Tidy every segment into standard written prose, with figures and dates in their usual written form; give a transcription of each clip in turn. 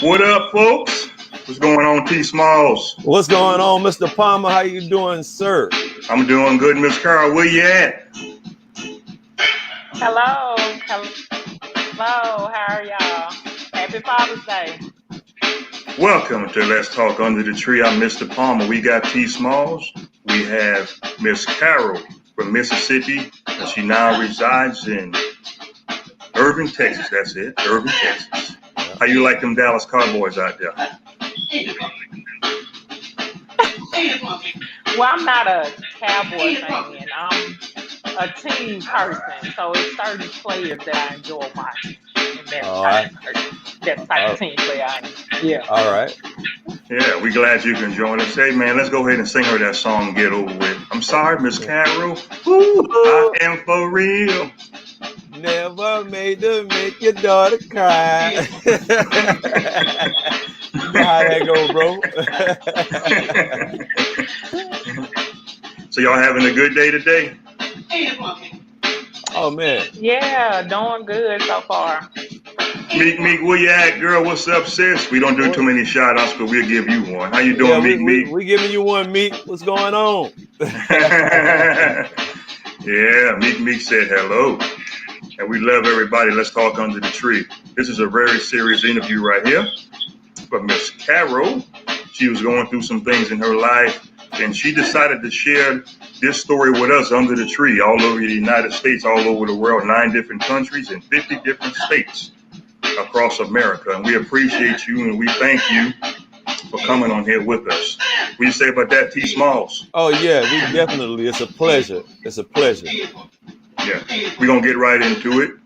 What up, folks? What's going on, T Smalls? What's going on, Mr. Palmer? How you doing, sir? I'm doing good, Miss Carroll. Where you at? Hello. How are y'all? Happy Father's Day. Welcome to Let's Talk Under the Tree. I'm Mr. Palmer. We got T Smalls. We have Miss Carroll from Mississippi, and she now resides in Irving, Texas. That's it, Irving, Texas. How you like them Dallas Cowboys out there? Well, I'm not a Cowboy fan. I'm a team person, so it's certain players that I enjoy watching. And that's type of team player I am. Yeah. All right. Yeah, we glad you can join us. Hey, man, let's go ahead and sing her that song and get over with. I'm sorry, Miss Carroll. Ooh, I am for real. Never made to make your daughter cry. You know how that go, bro? So y'all having a good day today? Oh, man. Yeah, doing good so far. Meek, where you at, girl? What's up, sis? We don't do too many shout outs, but we'll give you one. How you doing, Meek? We giving you one, Meek. What's going on? Yeah, Meek said hello. And we love everybody. Let's talk under the tree. This is a very serious interview right here from Miss Carroll. She was going through some things in her life, and she decided to share this story with us under the tree, all over the United States, all over the world, 9 different countries and 50 different states across America. And we appreciate you and we thank you for coming on here with us. What do you say about that, T Smalls? Oh, yeah, we definitely. It's a pleasure. It's a pleasure. Yeah, we're going to get right into it.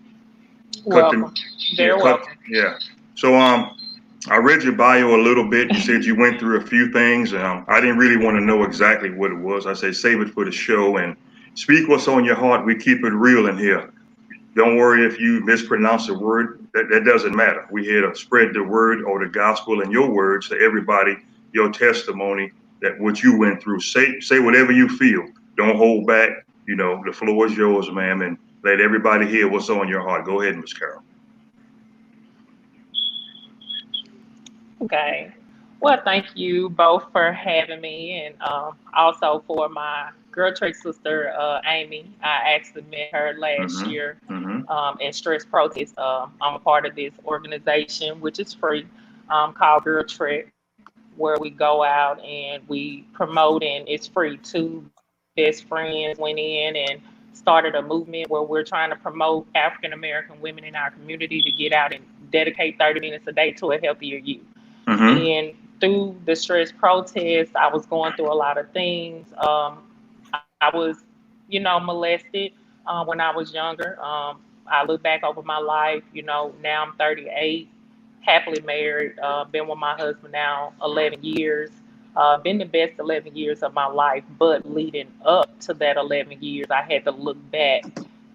Welcome. Welcome. Yeah. So, I read your bio a little bit. You said you went through a few things. I didn't really want to know exactly what it was. I say save it for the show and speak what's on your heart. We keep it real in here. Don't worry if you mispronounce a word. That doesn't matter. We're here to spread the word or the gospel and your words to everybody, your testimony, that what you went through. Say whatever you feel. Don't hold back. You know, the floor is yours, ma'am, and let everybody hear what's on your heart. Go ahead, Miss Carroll. Okay. Well, thank you both for having me, and also for my girl trick sister, Amy. I actually met her last year in Stress Protest. I'm a part of this organization, which is free, called Girl Trek, where we go out and we promote, and it's free. 2 best friends went in and started a movement where we're trying to promote African American women in our community to get out and dedicate 30 minutes a day to a healthier you. And through the stress protest, I was going through a lot of things. I was, molested when I was younger. I look back over my life, now I'm 38, happily married, been with my husband now 11 years, been the best 11 years of my life. But leading up to that 11 years, I had to look back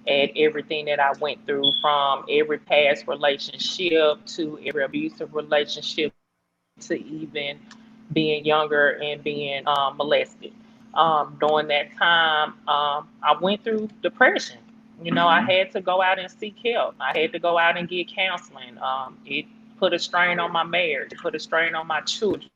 at everything that I went through, from every past relationship to every abusive relationship, to even being younger and being molested. During that time, I went through depression. I had to go out and seek help. I had to go out and get counseling. It put a strain on my marriage. It put a strain on my children.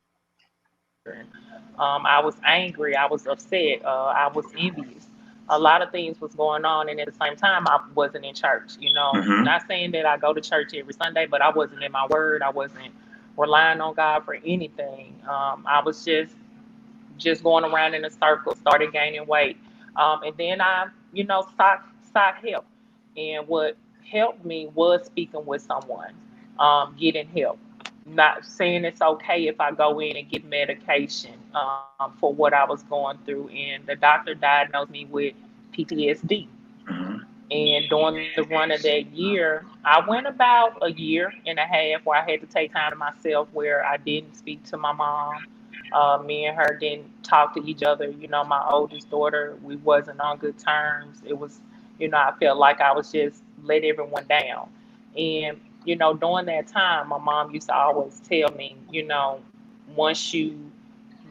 I was angry. I was upset. I was envious. A lot of things was going on, and at the same time, I wasn't in church. Not saying that I go to church every Sunday, but I wasn't in my word. I wasn't relying on God for anything. I was just going around in a circle, started gaining weight. And then I, sought help. And what helped me was speaking with someone, getting help. Not saying it's okay if I go in and get medication for what I was going through. And the doctor diagnosed me with PTSD. And during the run of that year, I went about a year and a half where I had to take time to myself, where I didn't speak to my mom. Me and her didn't talk to each other. My oldest daughter, we wasn't on good terms. It was, I felt like I was just let everyone down. And, during that time, my mom used to always tell me, once you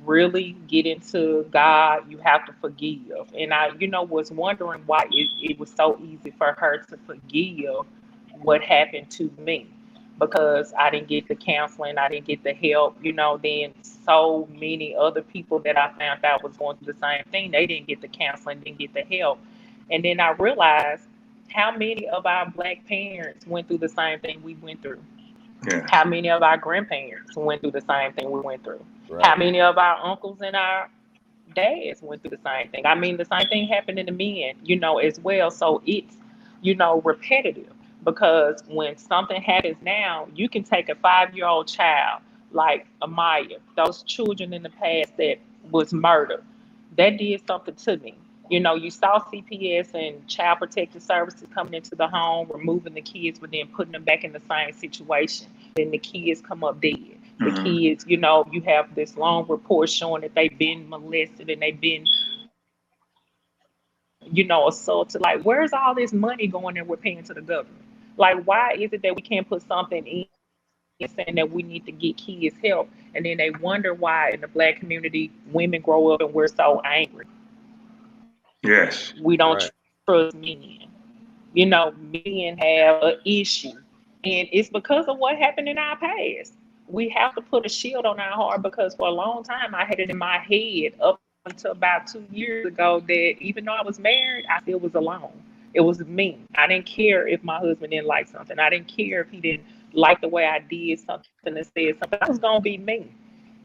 really get into God, you have to forgive. And I, was wondering why it was so easy for her to forgive what happened to me. because I didn't get the counseling, I didn't get the help, then so many other people that I found out was going through the same thing, they didn't get the counseling, didn't get the help. And then I realized how many of our Black parents went through the same thing we went through. Yes. How many of our grandparents went through the same thing we went through? How Right. many of our uncles and our dads went through the same thing? I mean, the same thing happened in the men, as well. So it's, repetitive, because when something happens now, you can take a 5-year-old child like Amaya, those children in the past that was murdered. That did something to me. You saw CPS and Child Protective Services coming into the home, removing the kids, but then putting them back in the same situation. Then the kids come up dead. The kids, you have this long report showing that they've been molested and they've been, assaulted. Like, where's all this money going that we're paying to the government? Like, why is it that we can't put something in saying that we need to get kids help? And then they wonder why in the Black community, women grow up and we're so angry. Yes. We don't Right. trust men. Men have an issue. And it's because of what happened in our past. We have to put a shield on our heart, because for a long time I had it in my head up until about 2 years ago that even though I was married, I still was alone. It was me. I didn't care if my husband didn't like something. I didn't care if he didn't like the way I did something and said something. I was going to be me.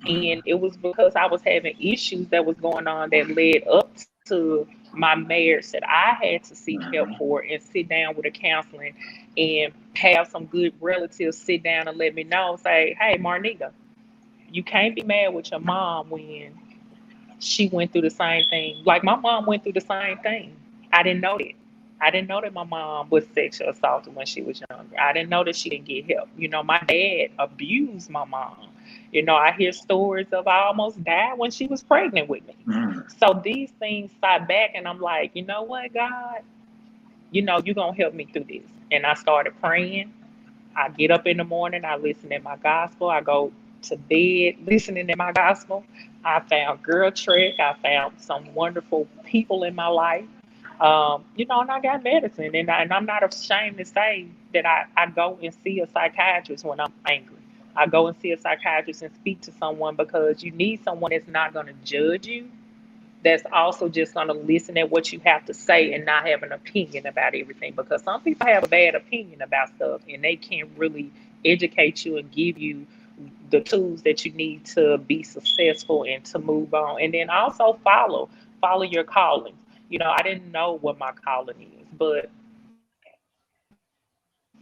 And it was because I was having issues that was going on that led up to my marriage that I had to seek help for and sit down with a counseling and have some good relatives sit down and let me know, say, hey, Marnita, you can't be mad with your mom when she went through the same thing. Like, my mom went through the same thing. I didn't know that. I didn't know that my mom was sexually assaulted when she was younger. I didn't know that she didn't get help. My dad abused my mom. I hear stories of I almost died when she was pregnant with me. So these things sat back and I'm like, you know what, God, you're going to help me through this. And I started praying. I get up in the morning, I listen to my gospel, I go to bed listening to my gospel. I found Girl Trek, I found some wonderful people in my life. And I got medicine, and I'm not ashamed to say that I go and see a psychiatrist when I'm angry. I go and see a psychiatrist and speak to someone, because you need someone that's not going to judge you, that's also just going to listen at what you have to say and not have an opinion about everything. Because some people have a bad opinion about stuff and they can't really educate you and give you the tools that you need to be successful and to move on. And then also follow your calling. I didn't know what my calling is, but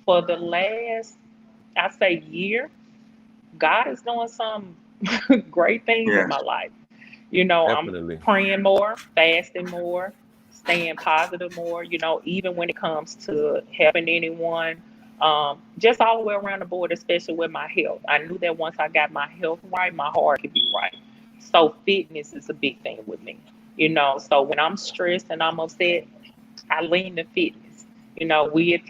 for the last, I say, year, God is doing some great things in Yes. my life. I'm Definitely. praying more, fasting more, staying positive more, even when it comes to helping anyone, just all the way around the board, especially with my health. I knew that once I got my health right, my heart could be right. So fitness is a big thing with me, so when I'm stressed and I'm upset, I lean to fitness. We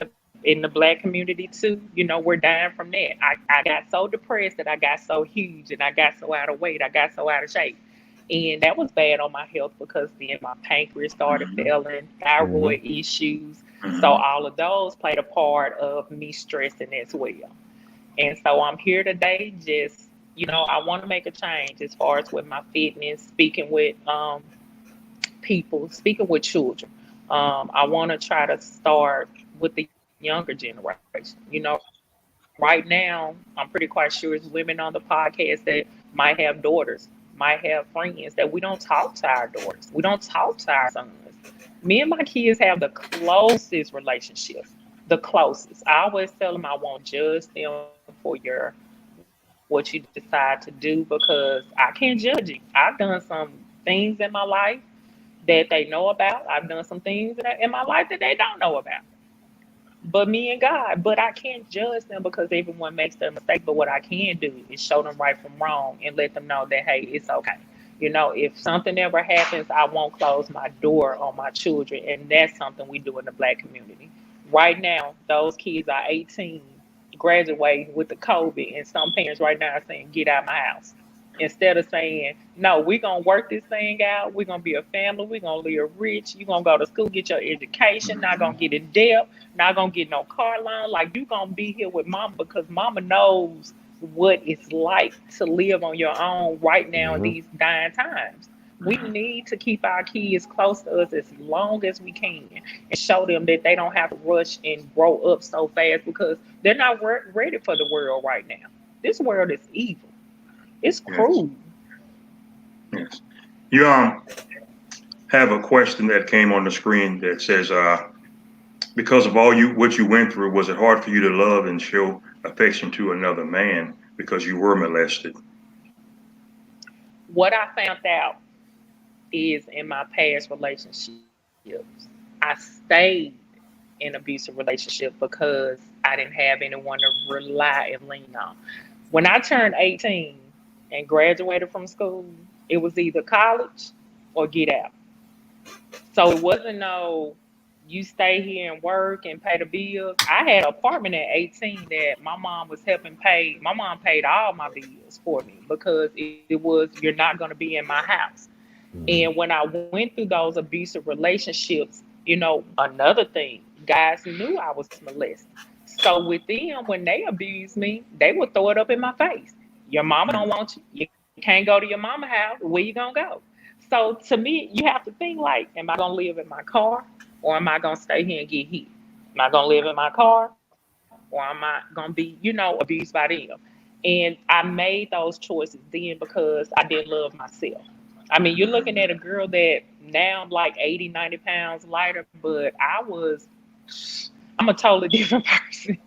in the Black community too, we're dying from that. I got so depressed that I got so huge and I got so out of weight, I got so out of shape. And that was bad on my health, because then my pancreas started failing, Hmm. thyroid issues. So all of those played a part of me stressing as well. And so I'm here today just, I want to make a change as far as with my fitness, speaking with people, speaking with children. I want to try to start with the younger generation. Right now, I'm pretty quite sure it's women on the podcast that might have daughters, might have friends that we don't talk to our daughters. We don't talk to our sons. Me and my kids have the closest relationship, the closest. I always tell them I won't judge them for what you decide to do, because I can't judge you. I've done some things in my life that they know about. I've done some things in my life that they don't know about. But me and God, but I can't judge them because everyone makes their mistakes. But what I can do is show them right from wrong and let them know that, hey, it's okay. If something ever happens, I won't close my door on my children. And that's something we do in the Black community. Right now, those kids are 18, graduating with the COVID, and some parents right now are saying, get out of my house. Instead of saying, no, we're going to work this thing out. We're going to be a family. We're going to live rich. You're going to go to school, get your education. Not going to get in debt. Not going to get no car loan. Like, you're going to be here with mama because mama knows what it's like to live on your own right now in these dying times. We need to keep our kids close to us as long as we can and show them that they don't have to rush and grow up so fast because they're not ready for the world right now. This world is evil. It's cruel. Yes. You have a question that came on the screen that says, because of what you went through, was it hard for you to love and show affection to another man because you were molested? What I found out is in my past relationships, I stayed in abusive relationship because I didn't have anyone to rely and lean on. When I turned 18 and graduated from school, it was either college or get out. So it wasn't no, you stay here and work and pay the bills. I had an apartment at 18 that my mom was helping pay. My mom paid all my bills for me because it was, you're not going to be in my house. And when I went through those abusive relationships, another thing, guys knew I was molested. So with them, when they abused me, they would throw it up in my face. Your mama don't want you. You can't go to your mama house. Where you gonna go? So to me, you have to think like, am I gonna live in my car or am I gonna stay here and get hit? Am I gonna live in my car or am I gonna be, abused by them? And I made those choices then because I didn't love myself. I mean, you're looking at a girl that now I'm like 80, 90 pounds lighter, but I'm a totally different person.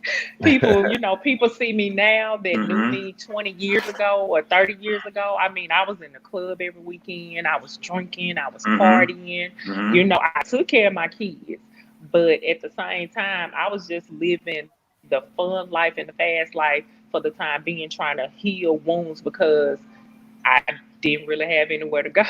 People see me now that knew me 20 years ago or 30 years ago. I mean, I was in the club every weekend. I was drinking. I was partying. I took care of my kids. But at the same time, I was just living the fun life and the fast life for the time being, trying to heal wounds because I didn't really have anywhere to go.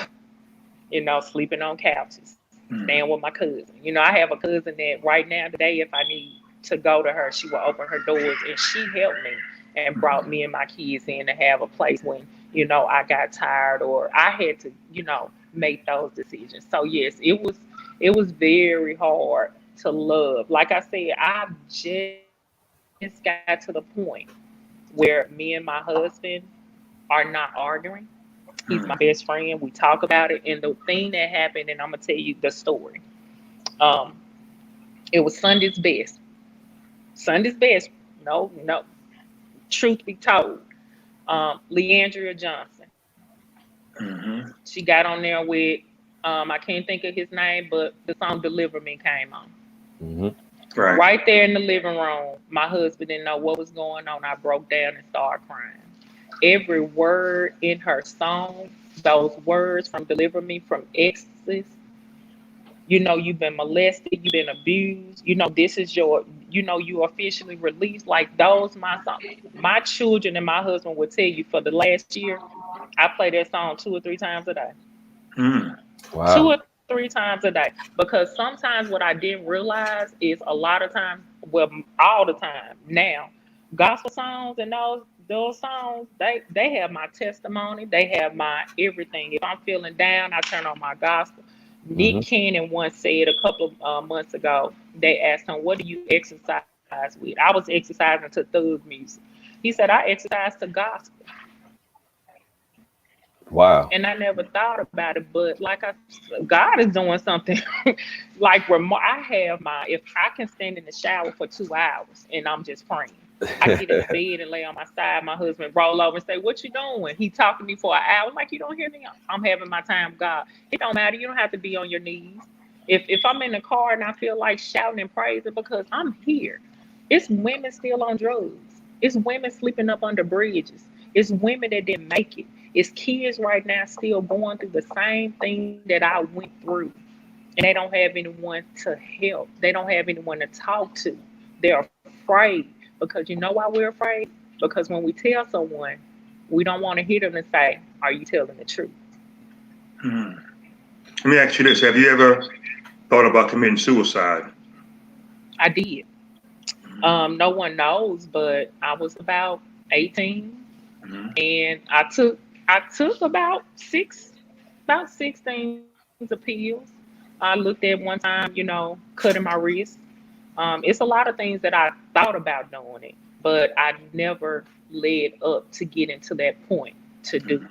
Sleeping on couches, staying with my cousin. I have a cousin that right now today, if I need to go to her, she will open her doors and she helped me and brought me and my kids in to have a place when, I got tired or I had to, make those decisions. So yes, it was very hard to love. Like I said, I just got to the point where me and my husband are not arguing. He's my best friend. We talk about it. And the thing that happened, and I'm gonna tell you the story. Um, it was Sunday's best. Sunday's best. No, no. Truth be told, Leandria Johnson. She got on there with I can't think of his name, but the song "Deliver Me" came on. Right there in the living room. My husband didn't know what was going on. I broke down and started crying. Every word in her song, those words from Deliver Me from exes, you've been molested, you've been abused, this is you officially released. Like those, my song. My children and my husband would tell you for the last year, I play that song 2 or 3 times a day. Wow. 2 or 3 times a day. Because sometimes what I didn't realize is a lot of times, well, all the time now, gospel songs and those songs, they have my testimony, they have my everything. If I'm feeling down, I turn on my gospel. Nick Cannon once said a couple of months ago, they asked him, what do you exercise with? I was exercising to thug music. He said, I exercise to gospel. Wow. And I never thought about it, but God is doing something. I have if I can stand in the shower for 2 hours and I'm just praying. I get in the bed and lay on my side. My husband roll over and say, what you doing? He talking to me for an hour. I'm like, you don't hear me? I'm having my time with God. It don't matter. You don't have to be on your knees. If I'm in the car and I feel like shouting and praising because I'm here. It's women still on drugs. It's women sleeping up under bridges. It's women that didn't make it. It's kids right now still going through the same thing that I went through. And they don't have anyone to help. They don't have anyone to talk to. They're afraid. Because you know why we're afraid? Because when we tell someone, we don't want to hear them and say, are you telling the truth? Let me ask you this. Have you ever thought about committing suicide? I did. No one knows, but I was about 18. And I took I took about 16 pills. I looked at one time, cutting my wrist. It's a lot of things that I thought about doing it, but I never led up to get into that point to do.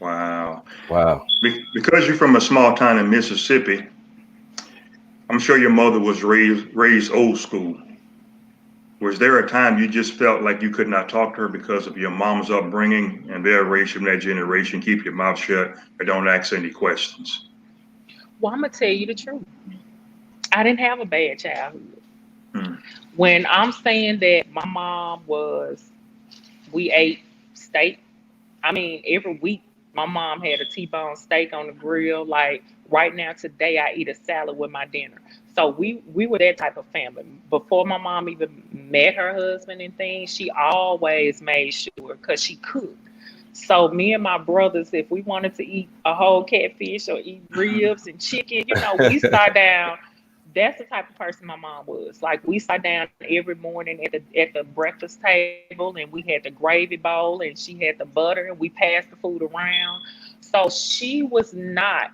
Wow. Wow. Because you're from a small town in Mississippi, I'm sure your mother was raised old school. Was there a time you just felt like you could not talk to her because of your mom's upbringing and their raised from that generation? Keep your mouth shut or don't ask any questions. Well, I'm gonna tell you the truth. I didn't have a bad childhood. Hmm. When I'm saying that my mom was, we ate steak. I mean, every week my mom had a T-bone steak on the grill. Like right now, today I eat a salad with my dinner. So we were that type of family. Before my mom even met her husband and things, she always made sure because she cooked. So me and my brothers, if we wanted to eat a whole catfish or eat ribs and chicken, we sat down. That's the type of person my mom was. Like we sat down every morning at the breakfast table, and we had the gravy bowl, and she had the butter, and we passed the food around. So she was not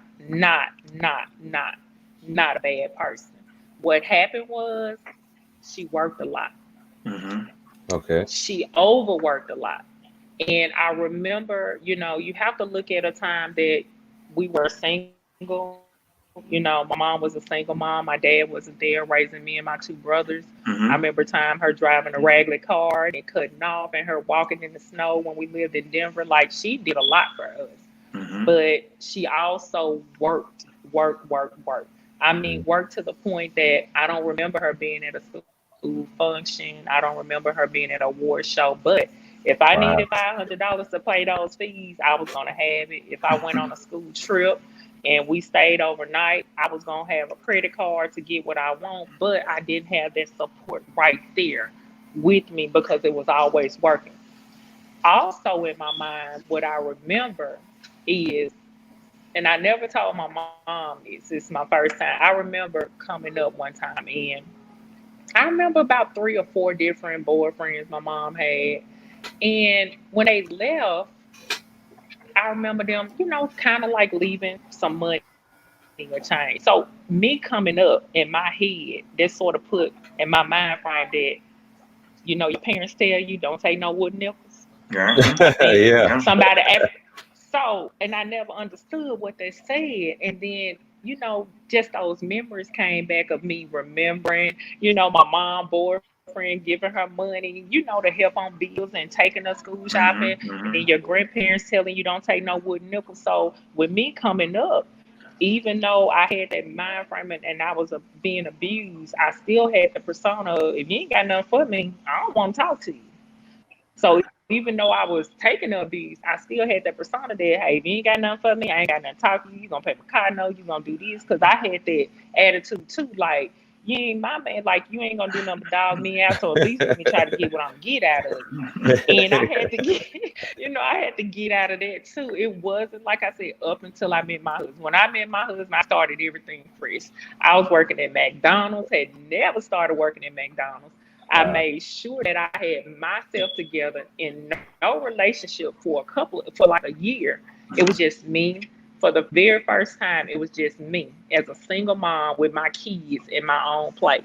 a bad person. What happened was she worked a lot. Mm-hmm. Okay. She overworked a lot. And I remember, you have to look at a time that we were single. My mom was a single mom. My dad wasn't there raising me and my two brothers. I remember Mm-hmm. time her driving a ragged car and cutting off and her walking in the snow when we lived in Denver. Like she did a lot for us. Mm-hmm. But she also worked. I mean, Mhm. worked to the point that I don't remember her being at a school function. I don't remember her being at a award show. But if I needed Wow. $500 to pay those fees, I was gonna have it. If I went on a school trip and we stayed overnight, I was gonna have a credit card to get what I want. But I didn't have that support right there with me because it was always working. Also in my mind, what I remember is, and I never told my mom this. It's my first time. I remember coming up one time, and I remember about three or four different boyfriends my mom had. And when they left, I remember them, kind of like leaving some money or change. So me coming up in my head, that sort of put in my mind frame that, your parents tell you don't take no wooden nickels. Yeah. I think Yeah. Yeah. somebody ever. So, and I never understood what they said. And then, just those memories came back of me remembering, my mom boyfriend giving her money, to help on bills and taking her school shopping. Mm-hmm. And then Mm-hmm. your grandparents telling you don't take no wooden nickels. So, with me coming up, even though I had that mind frame and I was being abused, I still had the persona of, if you ain't got nothing for me, I don't want to talk to you. So even though I was taking the abuse, I still had that persona that, hey, if you ain't got nothing for me, I ain't got nothing to talk to you. You gonna pay my car note, you gonna do this, because I had that attitude too. Like you ain't my man, like you ain't gonna do nothing but dog me out. So at least let me try to get what I'm gonna get out of you. And I had to get, I had to get out of that too. It wasn't like I said up until I met my husband. When I met my husband, I started everything fresh. I was working at McDonald's, had never started working at McDonald's. I Wow. made sure that I had myself together in no relationship for like a year. It was just me. For the very first time, it was just me as a single mom with my kids in my own place.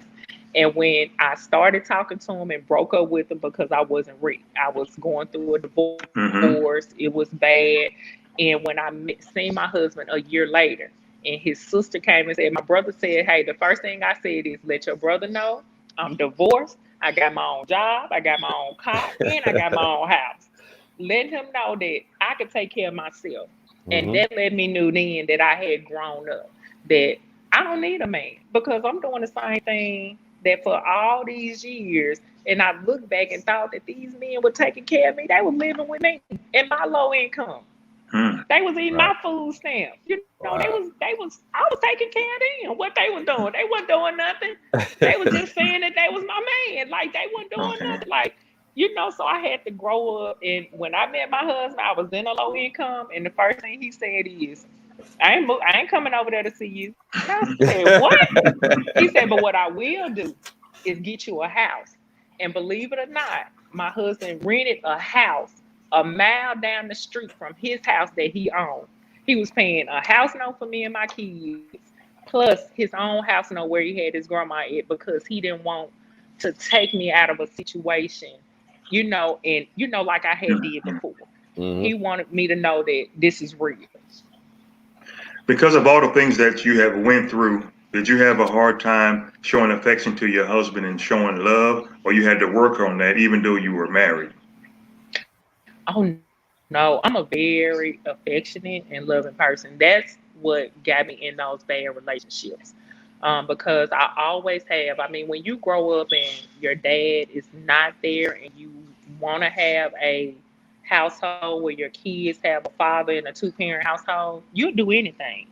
And when I started talking to him and broke up with him because I wasn't ready, I was going through a divorce. It Mm-hmm. was bad. And when I seen my husband a year later, and his sister came and said, my brother said, hey, the first thing I said is, let your brother know I'm divorced. I got my own job. I got my own car, and I got my own house. Let him know that I could take care of myself. And Hmm. that let me know then that I had grown up, that I don't need a man because I'm doing the same thing that for all these years. And I look back and thought that these men were taking care of me. They were living with me in my low income. Mm-hmm. They was eating Right. my food stamps. Wow. I was taking care of them. What they were doing. They wasn't doing nothing. They was just saying that they was my man. Like they wasn't doing Okay. nothing. Like, so I had to grow up, and when I met my husband, I was in a low income, and the first thing he said is, I ain't coming over there to see you. I said, what? He said, but what I will do is get you a house. And believe it or not, my husband rented a house a mile down the street from his house that he owned. He was paying a house note for me and my kids, plus his own house note where he had his grandma at, because he didn't want to take me out of a situation, and like I had did before. He wanted me to know that this is real. Because of all the things that you have went through, did you have a hard time showing affection to your husband and showing love, or you had to work on that even though you were married? Oh no, I'm a very affectionate and loving person. That's what got me in those bad relationships. Because I always have. I mean, when you grow up and your dad is not there and you want to have a household where your kids have a father in a two-parent household, you'll do anything.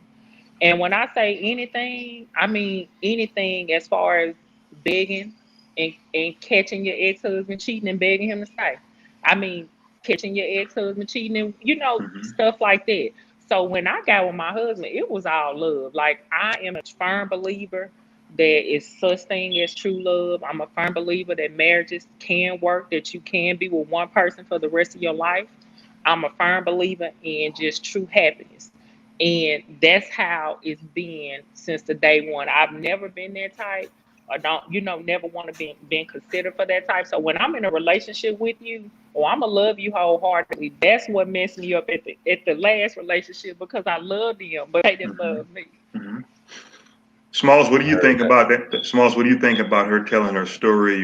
And when I say anything, I mean anything as far as begging and catching your ex-husband cheating and begging him to stay. I mean, catching your ex-husband cheating and, stuff like that. So when I got with my husband, it was all love. Like, I am a firm believer there is such thing as true love. I'm a firm believer that marriages can work, that you can be with one person for the rest of your life. I'm a firm believer in just true happiness. And that's how it's been since the day one. I've never been that type, or don't, never want to be been considered for that type. So when I'm in a relationship with you, or I'm gonna love you wholeheartedly. That's what messed me up at the last relationship, because I loved them, but they didn't love me. Smalls, what do you think about that? Smalls, what do you think about her telling her story?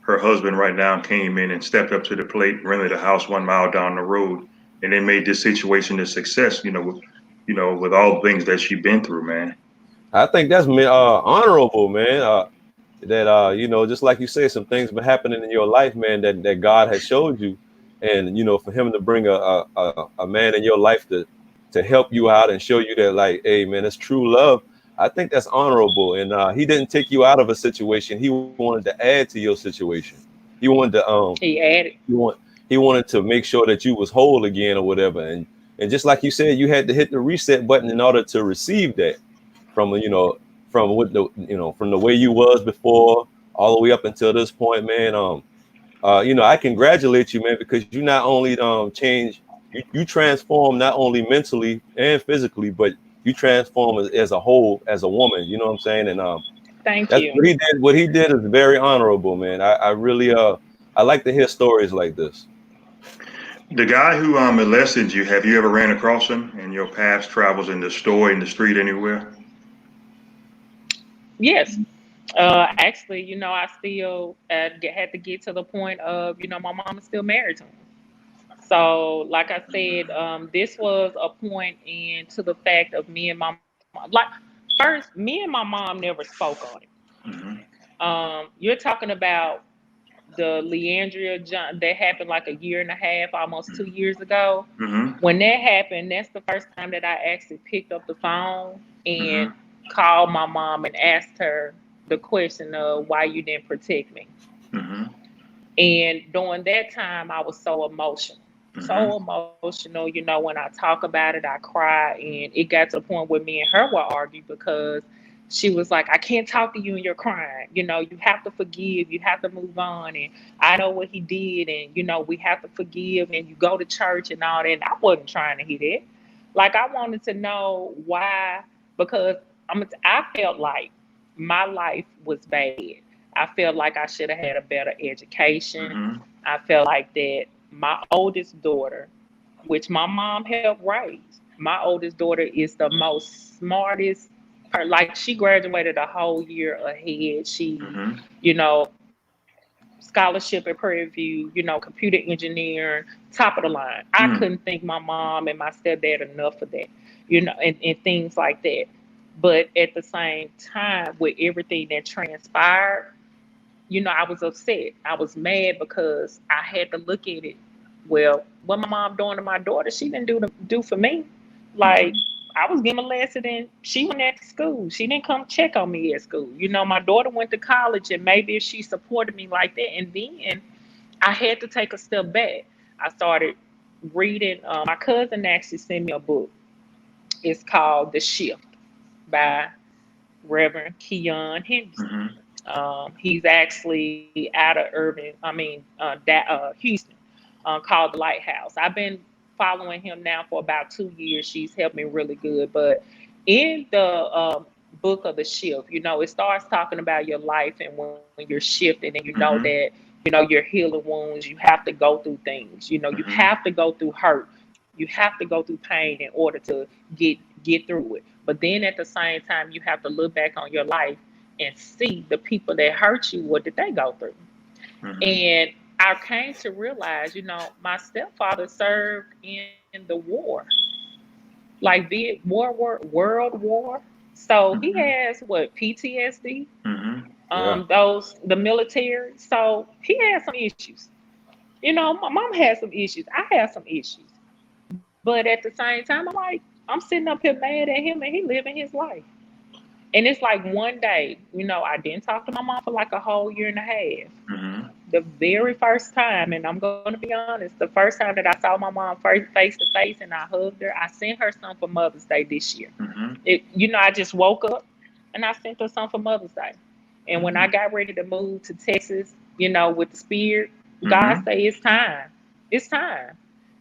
Her husband right now came in and stepped up to the plate, rented a house 1 mile down the road, and then made this situation a success. With all the things that she's been through, man. I think that's honorable, man. Just like you said, some things been happening in your life, man, that God has showed you, and for him to bring a man in your life to help you out and show you that, like, hey, man, it's true love. I think that's honorable, and he didn't take you out of a situation. He wanted to add to your situation. He wanted to He added. he wanted to make sure that you was whole again or whatever. And just like you said, you had to hit the reset button in order to receive that from from the way you was before all the way up until this point, man. I congratulate you, man, because you not only change, you transform not only mentally and physically, but you transform as a whole, as a woman. You know what I'm saying? And Thank that's you. what he did. What he did is very honorable, man. I really I like to hear stories like this. The guy who molested you, have you ever ran across him in your past travels in the store, in the street, anywhere? Yes. Actually, I still had to get to the point of, my mom is still married to him. So, like I said, this was a point into the fact of me and my mom. Like, first, me and my mom never spoke on it. You're talking about the Leandria John that happened like a year and a half, almost 2 years ago. When that happened, that's the first time that I actually picked up the phone and called my mom and asked her the question of why you didn't protect me. And during that time, I was so emotional. So emotional, when I talk about it, I cry, and it got to the point where me and her would argue because she was like, I can't talk to you and you're crying. You have to forgive, you have to move on. And I know what he did, and we have to forgive, and you go to church and all that. And I wasn't trying to hear that. Like, I wanted to know why, because I felt like my life was bad. I felt like I should have had a better education. I felt like that my oldest daughter, which my mom helped raise, my oldest daughter is the most smartest. Like, she graduated a whole year ahead. She, you know, scholarship at Prairie View, computer engineer, top of the line. I couldn't thank my mom and my stepdad enough for that, and things like that. But at the same time, with everything that transpired, I was upset. I was mad because I had to look at it. Well, what my mom doing to my daughter, she didn't do for me. Like, I was getting molested and she went at school. She didn't come check on me at school. My daughter went to college, and maybe if she supported me like that. And then I had to take a step back. I started reading. My cousin actually sent me a book. It's called The Shift by Reverend Keon Henderson. He's actually out of Houston. called The Lighthouse. I've been following him now for about 2 years. She's helped me really good. But in the book of the shift, it starts talking about your life and when you're shifting, and that you're healing wounds. You have to go through things. You have to go through hurt. You have to go through pain in order to get through it. But then at the same time, you have to look back on your life and see the people that hurt you. What did they go through? And I came to realize, my stepfather served in the war, like World War. So he has PTSD. The military. So he has some issues. My mom has some issues. I have some issues. But at the same time, I'm sitting up here mad at him, and he living his life. And it's like one day, I didn't talk to my mom for like a whole year and a half. The very first time, and I'm going to be honest, the first time that I saw my mom face to face and I hugged her, I sent her something for Mother's Day this year. I just woke up and I sent her something for Mother's Day. And when I got ready to move to Texas, with the spirit, God said, it's time. It's time.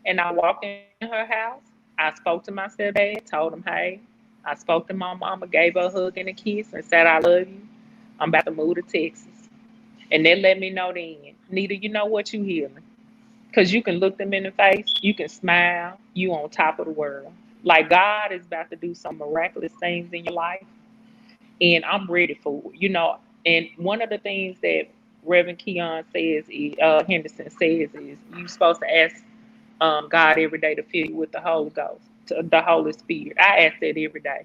And I walked in her house. I spoke to my stepdad, told him, hey, I spoke to my mama, gave her a hug and a kiss, and said, I love you. I'm about to move to Texas. And they let me know then, Nita, you know what, you healing. Because you can look them in the face, you can smile, you on top of the world. Like God is about to do some miraculous things in your life. And I'm ready for it, And one of the things that Reverend Keon Henderson says is you're supposed to ask God every day to fill you with the Holy Ghost, the Holy Spirit. I ask that every day.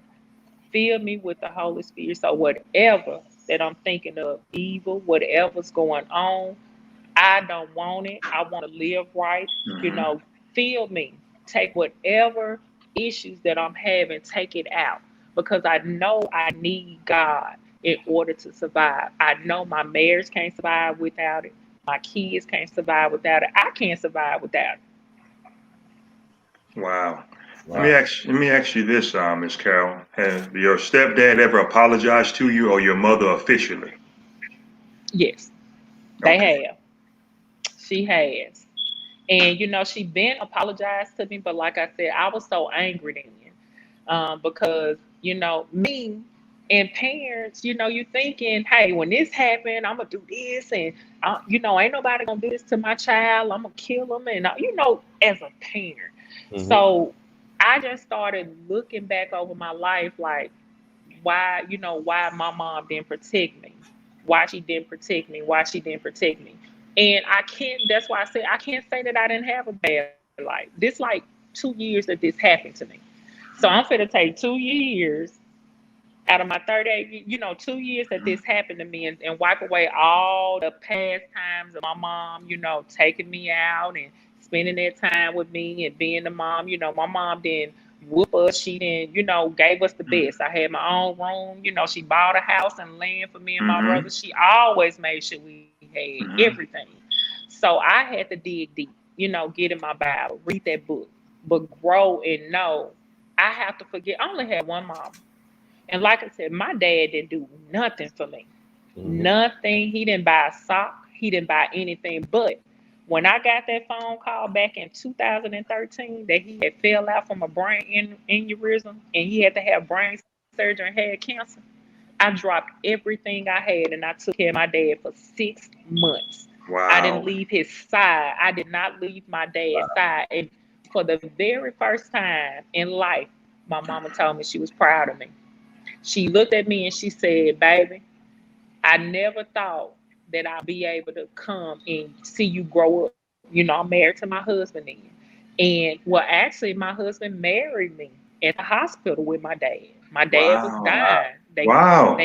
Fill me with the Holy Spirit. So whatever that I'm thinking of evil, whatever's going on, I don't want it. I want to live right. Fill me. Take whatever issues that I'm having, take it out. Because I know I need God in order to survive. I know my marriage can't survive without it. My kids can't survive without it. I can't survive without it. Wow. Let me ask you this, Ms. Carroll. Has your stepdad ever apologized to you or your mother officially? Yes, they have. She has. And, she been apologized to me, but like I said, I was so angry then because, me and parents, you thinking, hey, when this happened, I'm going to do this. And, ain't nobody going to do this to my child. I'm going to kill them. And, as a parent. So I just started looking back over my life, like, why my mom didn't protect me, why she didn't protect me. And that's why I say, I can't say that I didn't have a bad life. This like 2 years that this happened to me. So I'm going to take 2 years out of my 38, 2 years that this happened to me and wipe away all the past times of my mom, taking me out and spending that time with me and being the mom. My mom didn't whoop us. She didn't, gave us the best. I had my own room. She bought a house and land for me and my brother. She always made sure we had everything. So I had to dig deep, get in my Bible, read that book, but grow and know I have to forget. I only had one mom. And like I said, my dad didn't do nothing for me. Nothing. He didn't buy a sock. He didn't buy anything. But when I got that phone call back in 2013 that he had fell out from a brain aneurysm and he had to have brain surgery and had cancer, I dropped everything I had and I took care of my dad for 6 months. Wow. I didn't leave his side. I did not leave my dad's side. And for the very first time in life, my mama told me she was proud of me. She looked at me and she said, baby, I never thought that I'd be able to come and see you grow up. I'm married to my husband then. And actually, my husband married me at the hospital with my dad. My dad was dying. They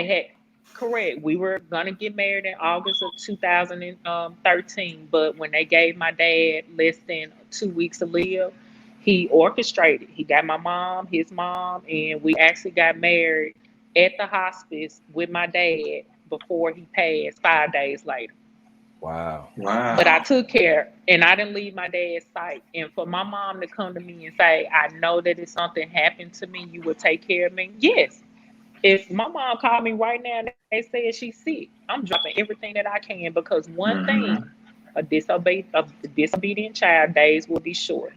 had, correct. We were going to get married in August of 2013. But when they gave my dad less than 2 weeks to live, he orchestrated. He got my mom, his mom, and we actually got married at the hospice with my dad before he passed 5 days later. Wow. But I took care and I didn't leave my dad's sight. And for my mom to come to me and say, I know that if something happened to me, you will take care of me. Yes. If my mom called me right now and they said she's sick, I'm dropping everything that I can because one thing a disobedient child days will be short.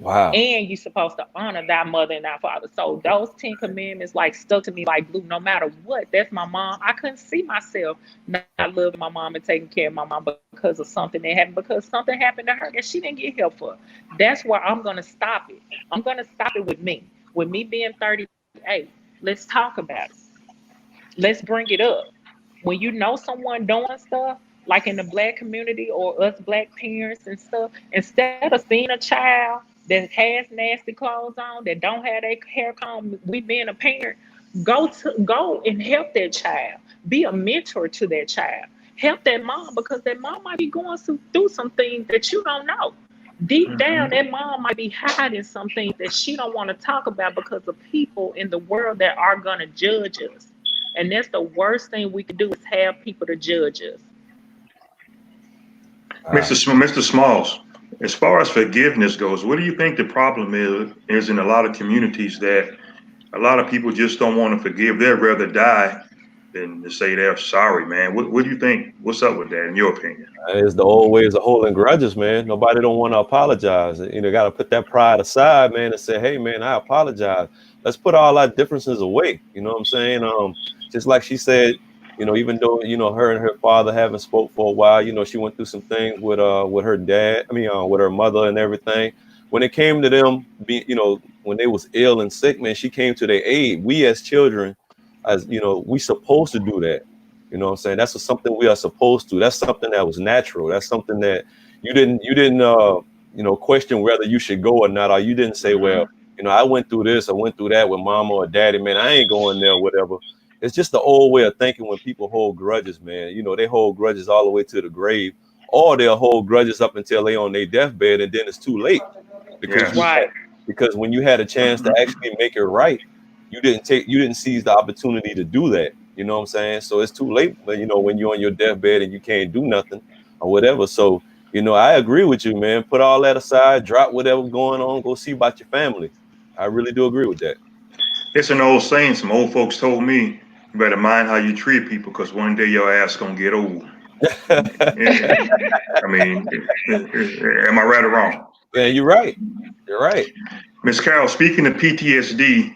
Wow. And you're supposed to honor thy mother and thy father. So those 10 commandments like stuck to me like glue. No matter what, that's my mom. I couldn't see myself not loving my mom and taking care of my mom because of something that happened, because something happened to her that she didn't get help for. That's where I'm gonna stop it. I'm gonna stop it with me. With me being 38, let's talk about it. Let's bring it up. When you know someone doing stuff, like in the Black community or us Black parents and stuff, instead of seeing a child that has nasty clothes on, that don't have their hair combed, we being a parent, go and help that child. Be a mentor to that child. Help that mom, because that mom might be going through some things that you don't know. Deep down, that mom might be hiding some things that she don't want to talk about because of people in the world that are gonna judge us. And that's the worst thing we could do, is have people to judge us. Mr. Smalls, as far as forgiveness goes, what do you think the problem is in a lot of communities, that a lot of people just don't want to forgive? They'd rather die than to say they're sorry, man. What do you think? What's up with that, in your opinion? It's the old ways of holding grudges, man. Nobody don't want to apologize. You know, got to put that pride aside, man, and say, hey, man, I apologize. Let's put all our differences away. You know what I'm saying? Just like she said, you know, even though, you know, her and her father haven't spoke for a while, you know, she went through some things with her dad, with her mother and everything. When it came to them, you know, when they was ill and sick, man, she came to their aid. We as children, as you know, we supposed to do that. You know what I'm saying? That's something we are supposed to. That's something that was natural. That's something that you didn't you know, question whether you should go or not, or you didn't say, well, you know, I went through this, I went through that with mama or daddy, man, I ain't going there, whatever. It's just the old way of thinking when people hold grudges, man. You know, they hold grudges all the way to the grave, or they'll hold grudges up until they on their deathbed, and then it's too late. Because when you had a chance to actually make it right, you didn't seize the opportunity to do that. You know what I'm saying? So it's too late, you know, when you're on your deathbed and you can't do nothing or whatever. So, you know, I agree with you, man. Put all that aside, drop whatever's going on, go see about your family. I really do agree with that. It's an old saying. Some old folks told me, you better mind how you treat people, because one day your ass gonna get old. I mean, am I right or wrong? Yeah, you're right. You're right. Miss Carroll, speaking of PTSD,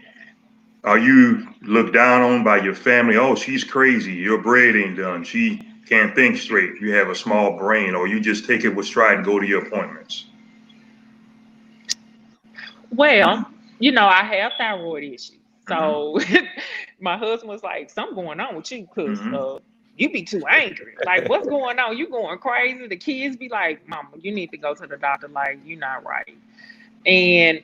are you looked down on by your family? Oh, she's crazy. Your bread ain't done. She can't think straight. You have a small brain, or you just take it with stride and go to your appointments? Well, you know, I have thyroid issues. So my husband was like, something going on with you, because you be too angry. Like, what's going on? You going crazy. The kids be like, Mama, you need to go to the doctor. Like, you're not right. And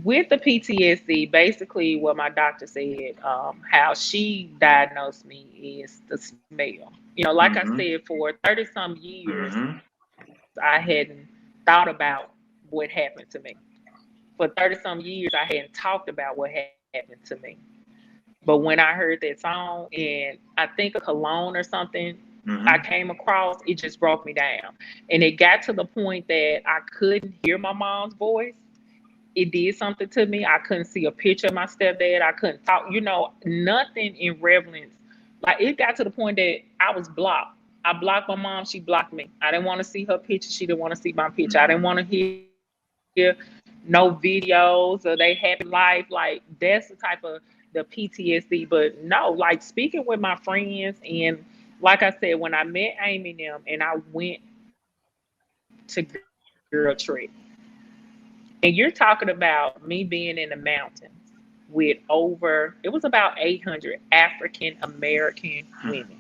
with the PTSD, basically what my doctor said, how she diagnosed me is the smell. You know, like I said, for 30 some years, I hadn't thought about what happened to me. For 30 some years, I hadn't talked about what happened to me. But when I heard that song, and I think a cologne or something I came across, it just broke me down. And it got to the point that I couldn't hear my mom's voice. It did something to me. I couldn't see a picture of my stepdad. I couldn't talk, you know, nothing in relevance. Like, it got to the point that I was blocked. I blocked my mom. She blocked me. I didn't want to see her picture. She didn't want to see my picture. I didn't want to hear no videos of they happy life. Like, that's the type of the PTSD. But no, like, speaking with my friends, and like I said, when I met Amy and them, and I went to Girl Trip, and you're talking about me being in the mountains with it was about 800 African American women.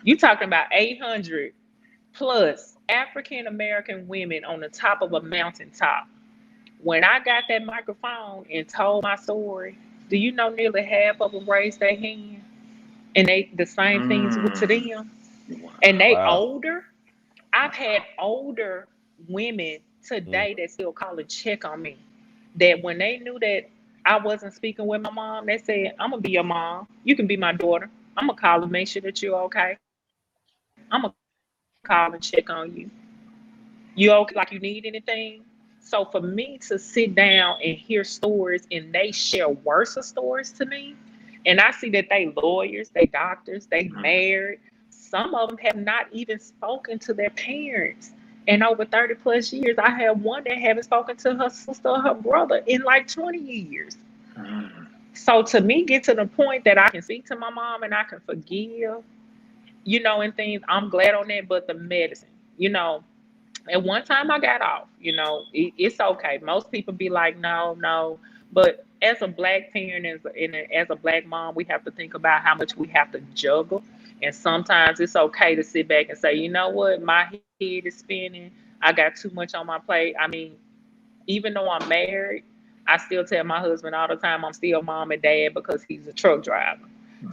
You talking about 800 plus African American women on the top of a mountaintop. When I got that microphone and told my story, do you know nearly half of them raised their hand? And the same things to them. And they older. I've had older women today that still call and check on me. That when they knew that I wasn't speaking with my mom, they said, I'm gonna be your mom. You can be my daughter. I'm gonna call and make sure that you're okay. I'm gonna call and check on you. You okay? Like, you need anything? So for me to sit down and hear stories, and they share worse stories to me, and I see that they lawyers, they doctors, they married, some of them have not even spoken to their parents. And over 30 plus years, I have one that haven't spoken to her sister or her brother in like 20 years. So to me, get to the point that I can speak to my mom and I can forgive, and things, I'm glad on that. But the medicine, at one time I got off, it's okay. Most people be like, no, no. But as a black parent, as a black mom, we have to think about how much we have to juggle. And sometimes it's okay to sit back and say, you know what, my head is spinning. I got too much on my plate. I mean, even though I'm married, I still tell my husband all the time I'm still mom and dad because he's a truck driver.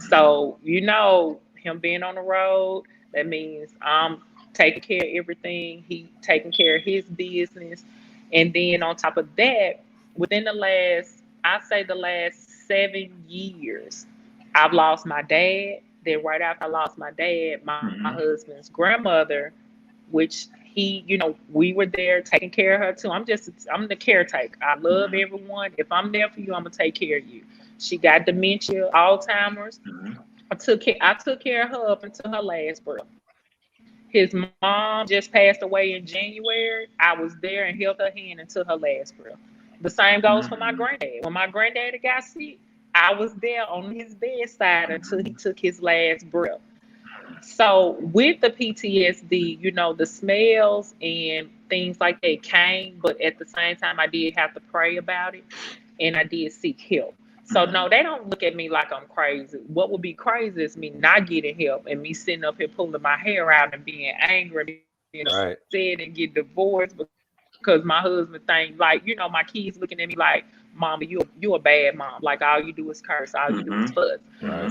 So, him being on the road, that means I'm taking care of everything. He taking care of his business. And then on top of that, within the last 7 years, I've lost my dad. Then right after I lost my dad, my husband's grandmother, which we were there taking care of her too. I'm the caretaker. I love everyone. If I'm there for you, I'm gonna take care of you. She got dementia, Alzheimer's. I took care of her up until her last breath. His mom just passed away in January. I was there and held her hand until her last breath. The same goes for my granddad. When my granddaddy got sick, I was there on his bedside until he took his last breath. So with the PTSD, the smells and things like that came, but at the same time, I did have to pray about it and I did seek help. So no, they don't look at me like I'm crazy. What would be crazy is me not getting help and me sitting up here pulling my hair out and being angry, being upset and get divorced because my husband thinks like, my kids looking at me like, Mama, you a bad mom. Like all you do is curse, all you do is fuss.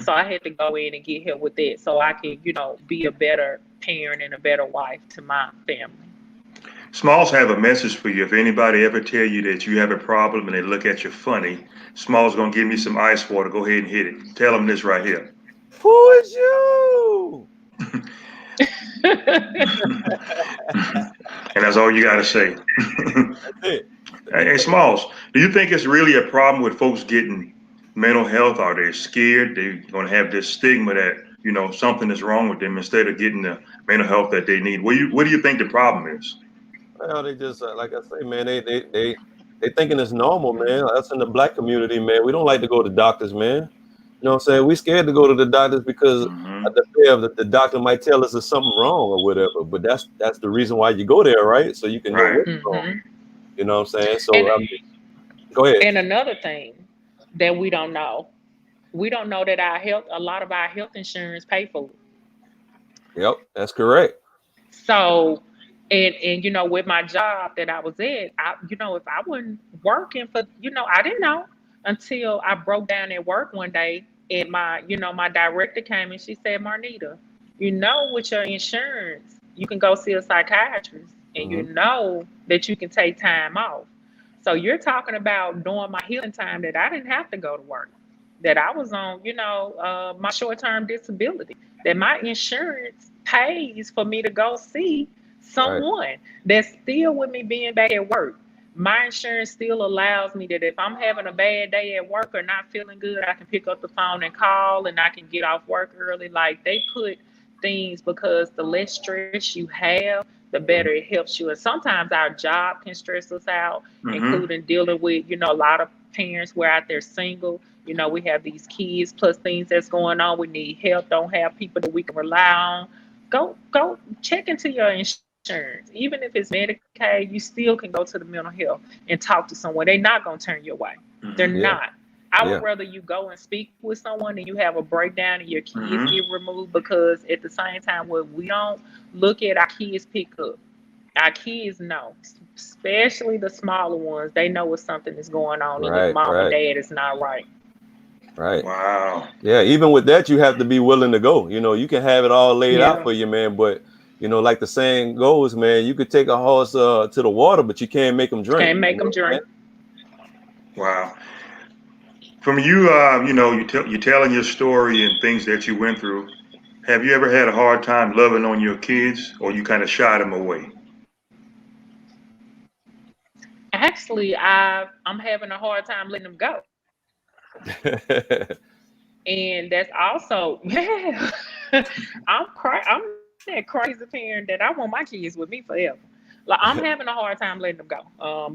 So I had to go in and get help with that so I could, be a better parent and a better wife to my family. Smalls have a message for you. If anybody ever tell you that you have a problem and they look at you funny, Smalls gonna give me some ice water. Go ahead and hit it. Tell them this right here. Who is you? And that's all you gotta say. Hey, Smalls, do you think it's really a problem with folks getting mental health? Are they scared? They're gonna have this stigma that something is wrong with them instead of getting the mental health that they need. What do you think the problem is? Well, they just like I say, man. They thinking it's normal, man. Us in the black community, man, we don't like to go to doctors, man. You know what I'm saying? We scared to go to the doctors because of the fear that the doctor might tell us there's something wrong or whatever. But that's the reason why you go there, right? So you can know what's wrong. You know what I'm saying? So go ahead. And another thing that we don't know that a lot of our health insurance pay for it. Yep, that's correct. So, and with my job that I was at, if I wasn't working for, I didn't know until I broke down at work one day and my director came and she said, Marnita, with your insurance, you can go see a psychiatrist and you know that you can take time off. So you're talking about during my healing time that I didn't have to go to work, that I was on, my short-term disability, that my insurance pays for me to go see someone that's still with me being back at work. My insurance still allows me that if I'm having a bad day at work or not feeling good, I can pick up the phone and call and I can get off work early. Like they put things because the less stress you have, the better it helps you. And sometimes our job can stress us out, including dealing with, a lot of parents who are out there single. We have these kids plus things that's going on. We need help, don't have people that we can rely on. Go check into your insurance. Even if it's Medicaid, you still can go to the mental health and talk to someone. They're not going to turn you away. They're not. I would rather you go and speak with someone and you have a breakdown and your kids get removed, because at the same time, what we don't look at, our kids pick up. Our kids know, especially the smaller ones, they know when something is going on and if mom and dad is not right. Right. Wow. Yeah, even with that, you have to be willing to go. You can have it all laid out for you, man, but like the saying goes, man, you could take a horse to the water, but you can't make them drink. Can't make them drink. Wow. From you, you're telling your story and things that you went through. Have you ever had a hard time loving on your kids, or you kind of shied them away? Actually, I'm having a hard time letting them go. And that's also, yeah, I'm that crazy parent that I want my kids with me forever. Like I'm having a hard time letting them go.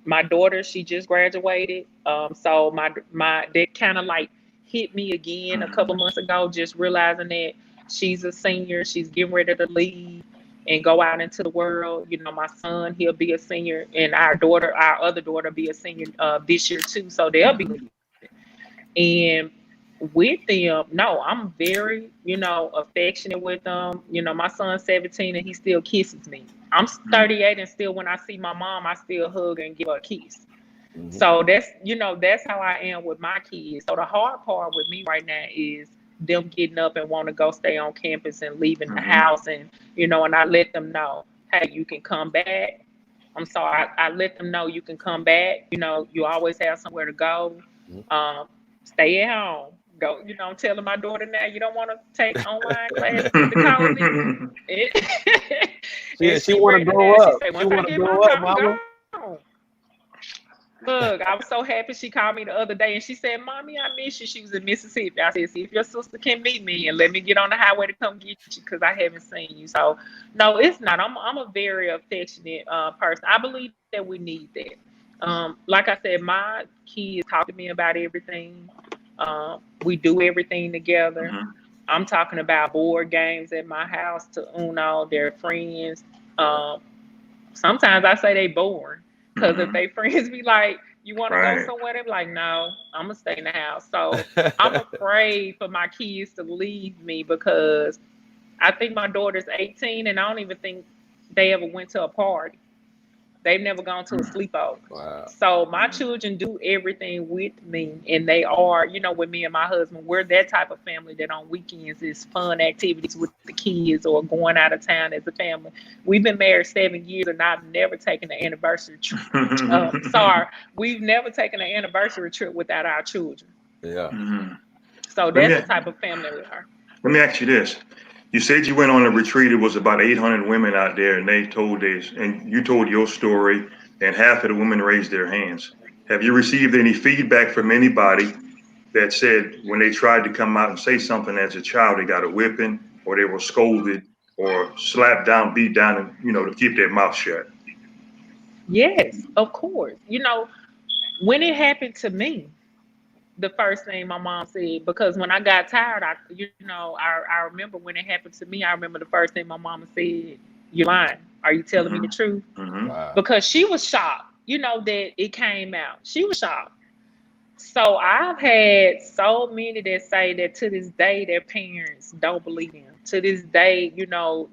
My daughter, she just graduated. So my that kind of like hit me again a couple months ago, just realizing that she's a senior, she's getting ready to leave and go out into the world. You know, my son, he'll be a senior, and our other daughter, be a senior this year too. So they'll be leaving. And with them, no, I'm very, affectionate with them. You know, my son's 17 and he still kisses me. I'm 38 and still when I see my mom, I still hug her and give her a kiss. So that's how I am with my kids. So the hard part with me right now is them getting up and want to go stay on campus and leaving the house, and and I let them know, hey, you can come back. I'm sorry, I let them know you can come back. You know, you always have somewhere to go. Stay at home. Go, I'm telling my daughter now, you don't want to take online classes to college. She want to grow up. She want to grow up, mama. Look, I was so happy she called me the other day and she said, Mommy, I miss you. She was in Mississippi. I said, see if your sister can meet me and let me get on the highway to come get you because I haven't seen you. So, no, it's not. I'm a very affectionate person. I believe that we need that. Like I said, my kids talk to me about everything. We do everything together. I'm talking about board games at my house to Uno, their friends. Sometimes I say they boring. Because if they friends be like, you want to go somewhere, they're like, no, I'm going to stay in the house. So I'm afraid for my kids to leave me because I think my daughter's 18 and I don't even think they ever went to a party. They've never gone to a sleepover. Wow. So my children do everything with me. And they are, with me and my husband, we're that type of family that on weekends is fun activities with the kids or going out of town as a family. We've been married 7 years and I've never taken an anniversary trip. We've never taken an anniversary trip without our children. Yeah. So that's the type of family we are. Let me ask you this. You said you went on a retreat. It was about 800 women out there, and they told this, and you told your story, and half of the women raised their hands. Have you received any feedback from anybody that said when they tried to come out and say something as a child, they got a whipping, or they were scolded, or slapped down, beat down, and to keep their mouth shut? Yes, of course. When it happened to me, the first thing my mom said, because when I got tired, I remember when it happened to me, I remember the first thing my mama said, you're lying. Are you telling me the truth? Wow. Because she was shocked, that it came out. She was shocked. So I've had so many that say that to this day, their parents don't believe them. To this day,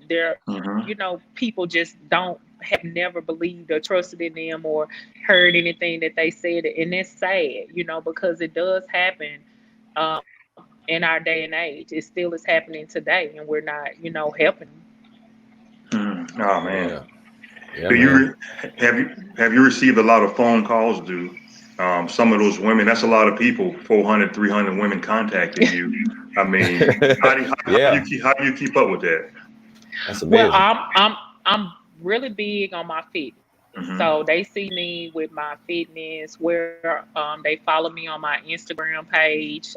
they're, people just have never believed or trusted in them or heard anything that they said. And that's sad, because it does happen in our day and age. It still is happening today and we're not, helping them. Oh, man. Yeah, Have you received a lot of phone calls? Some of those women, that's a lot of people, 400, 300 women contacting you. I mean, how do you keep up with that? That's amazing. Well, I'm really big on my fitness. So they see me with my fitness where they follow me on my Instagram page.